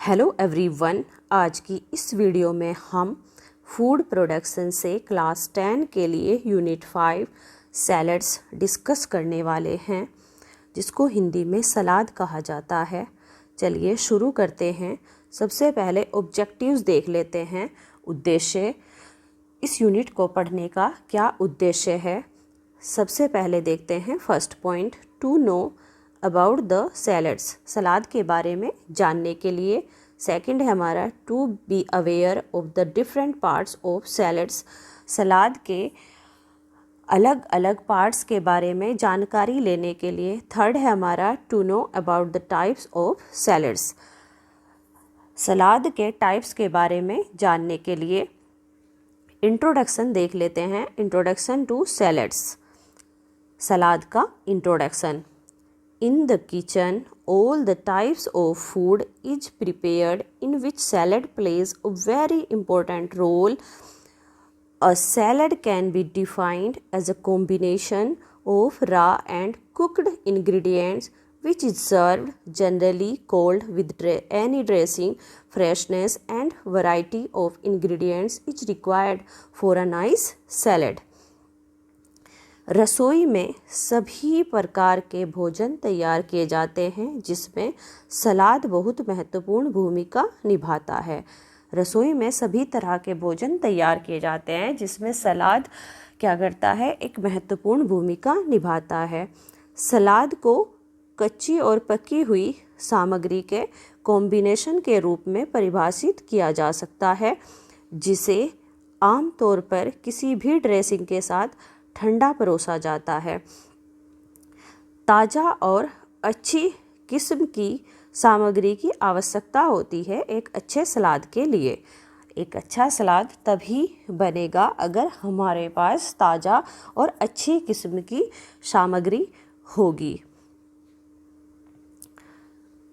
Hello everyone, आज की इस वीडियो में हम फूड प्रोडक्शन से क्लास 10 के लिए यूनिट 5 सैलड्स डिस्कस करने वाले हैं, जिसको हिंदी में सलाद कहा जाता है। चलिए शुरू करते हैं। सबसे पहले ऑब्जेक्टिव्स देख लेते हैं। उद्देश्य, इस यूनिट को पढ़ने का क्या उद्देश्य है। सबसे पहले देखते हैं first point, to know about the salads, सलाद के बारे में जानने के लिए। सेकंड है हमारा to be aware of the different parts of salads, सलाद के अलग अलग पार्ट्स के बारे में जानकारी लेने के लिए। थर्ड है हमारा to know about the types of salads, सलाद के टाइप्स के बारे में जानने के लिए। इंट्रोडक्शन देख लेते हैं। इंट्रोडक्शन टू सैलड्स, सलाद का introduction. In the kitchen, all the types of food is prepared in which salad plays a very important role. A salad can be defined as a combination of raw and cooked ingredients which is served generally cold with any dressing. Freshness and variety of ingredients is required for a nice salad. रसोई में सभी प्रकार के भोजन तैयार किए जाते हैं जिसमें सलाद बहुत महत्वपूर्ण भूमिका निभाता है। रसोई में सभी तरह के भोजन तैयार किए जाते हैं जिसमें सलाद क्या करता है, एक महत्वपूर्ण भूमिका निभाता है। सलाद को कच्ची और पकी हुई सामग्री के कॉम्बिनेशन के रूप में परिभाषित किया जा सकता है, जिसे आमतौर पर किसी भी ड्रेसिंग के साथ ठंडा परोसा जाता है। ताज़ा और अच्छी किस्म की सामग्री की आवश्यकता होती है एक अच्छे सलाद के लिए। एक अच्छा सलाद तभी बनेगा अगर हमारे पास ताज़ा और अच्छी किस्म की सामग्री होगी।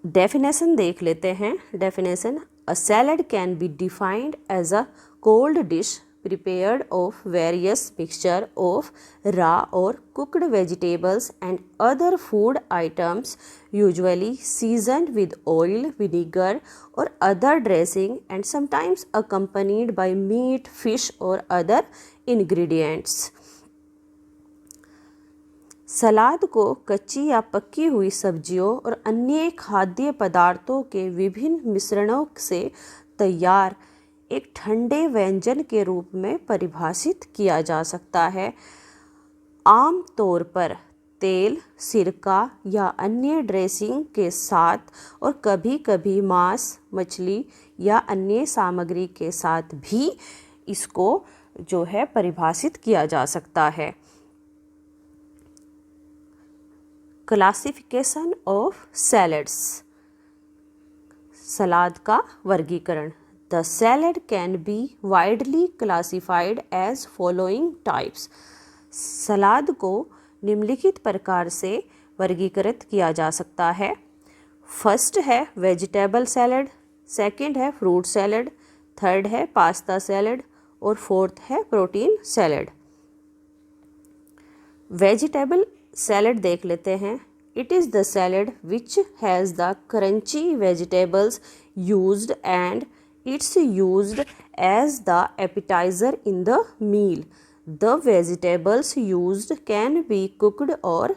डेफिनेशन देख लेते हैं। Definition, a salad can be defined as a cold dish prepared of various mixture of raw or cooked vegetables and other food items, usually seasoned with oil, vinegar or other dressing and sometimes accompanied by meat, fish or other ingredients. सलाद को कच्ची या पकी हुई सब्जियों और अन्य खाद्य पदार्थों के विभिन्न मिश्रणों से तैयार एक ठंडे व्यंजन के रूप में परिभाषित किया जा सकता है। आम तौर पर तेल, सिरका या अन्य ड्रेसिंग के साथ और कभी कभी मांस, मछली या अन्य सामग्री के साथ भी इसको जो है परिभाषित किया जा सकता है। क्लासिफिकेशन ऑफ सैलड्स, सलाद का वर्गीकरण। The salad can be widely classified as following types. सलाद को निम्नलिखित प्रकार से वर्गीकृत किया जा सकता है। फर्स्ट है वेजिटेबल सैलड, सेकंड है फ्रूट सैलड, थर्ड है पास्ता सैलड और फोर्थ है प्रोटीन सैलड। वेजिटेबल सैलड देख लेते हैं। It is the salad which has the crunchy vegetables used and it's used as the appetizer in the meal. The vegetables used can be cooked or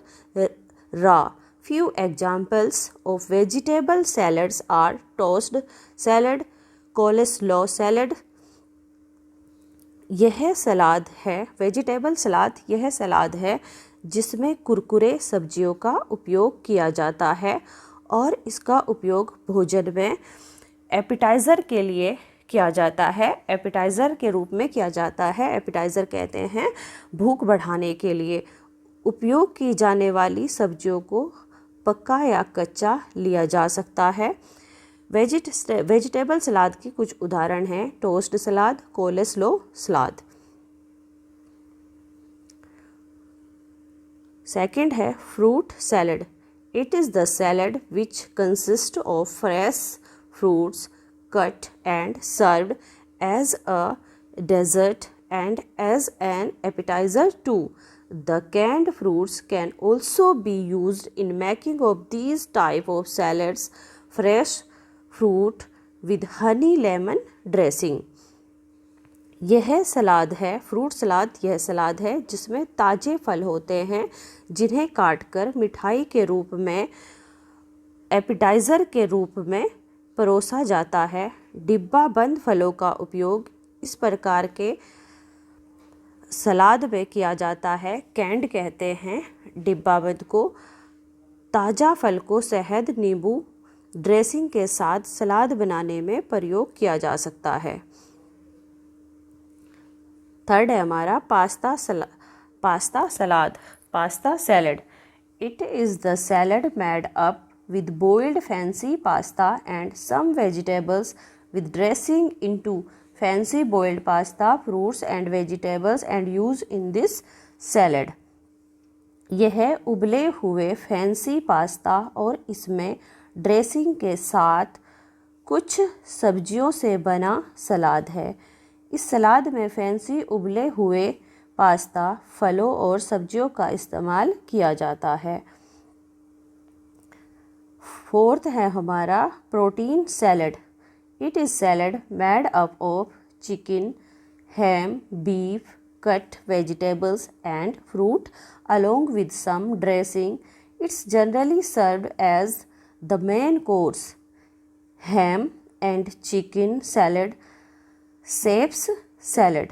raw. Few examples of vegetable salads are tossed salad, coleslaw salad. यह सलाद है, vegetable सलाद, यह सलाद है जिसमें कुरकुरे सब्जियों का उपयोग किया जाता है और इसका उपयोग भोजन में एपिटाइज़र के लिए किया जाता है, एपिटाइज़र के रूप में किया जाता है। एपिटाइज़र कहते हैं भूख बढ़ाने के लिए उपयोग की जाने वाली सब्जियों को पका या कच्चा लिया जा सकता है। वेजिटेबल सलाद की कुछ उदाहरण हैं टोस्ट सलाद, कोलेस्लो सलाद। सेकंड है fruit salad. It is the salad which consist of fresh fruits cut and served as a dessert and as an appetizer too. The canned fruits can also be used in making of these type of salads. Fresh fruit with honey lemon dressing. यह सलाद है, fruit salad, यह सलाद है जिसमें ताज़े फल होते हैं जिन्हें काटकर मिठाई के रूप में, एपिटाइज़र के रूप में परोसा जाता है। डिब्बा बंद फलों का उपयोग इस प्रकार के सलाद में किया जाता है। कैंड कहते हैं डिब्बा बंद को। ताज़ा फल को शहद, नींबू ड्रेसिंग के साथ सलाद बनाने में प्रयोग किया जा सकता है। थर्ड है हमारा pasta salad, pasta salad. It is the salad made up with boiled fancy pasta and some vegetables with dressing into fancy boiled pasta, fruits and vegetables and used in this salad। यह उबले हुए fancy pasta और इसमें dressing के साथ कुछ सब्जियों से बना सलाद है। इस सलाद में फैंसी उबले हुए पास्ता, फलों और सब्जियों का इस्तेमाल किया जाता है। फोर्थ है हमारा protein salad. It is salad made up of chicken, ham, beef, cut vegetables and fruit along with some dressing। It's generally served as the main course। ham and chicken salad, shapes salad.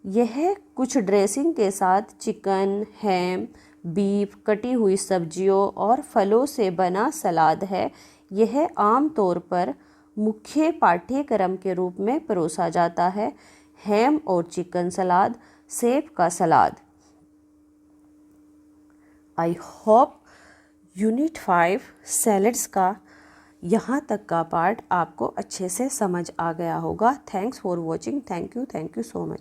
यह कुछ dressing के साथ chicken, हैम, beef, कटी हुई सब्जियों और फलों से बना सलाद है। यह आमतौर पर मुख्य पाठ्यक्रम के रूप में परोसा जाता है। हैम और चिकन सलाद, सेब का सलाद। आई होप यूनिट 5 सैलड्स का यहाँ तक का पार्ट आपको अच्छे से समझ आ गया होगा। Thanks for watching. Thank you so much.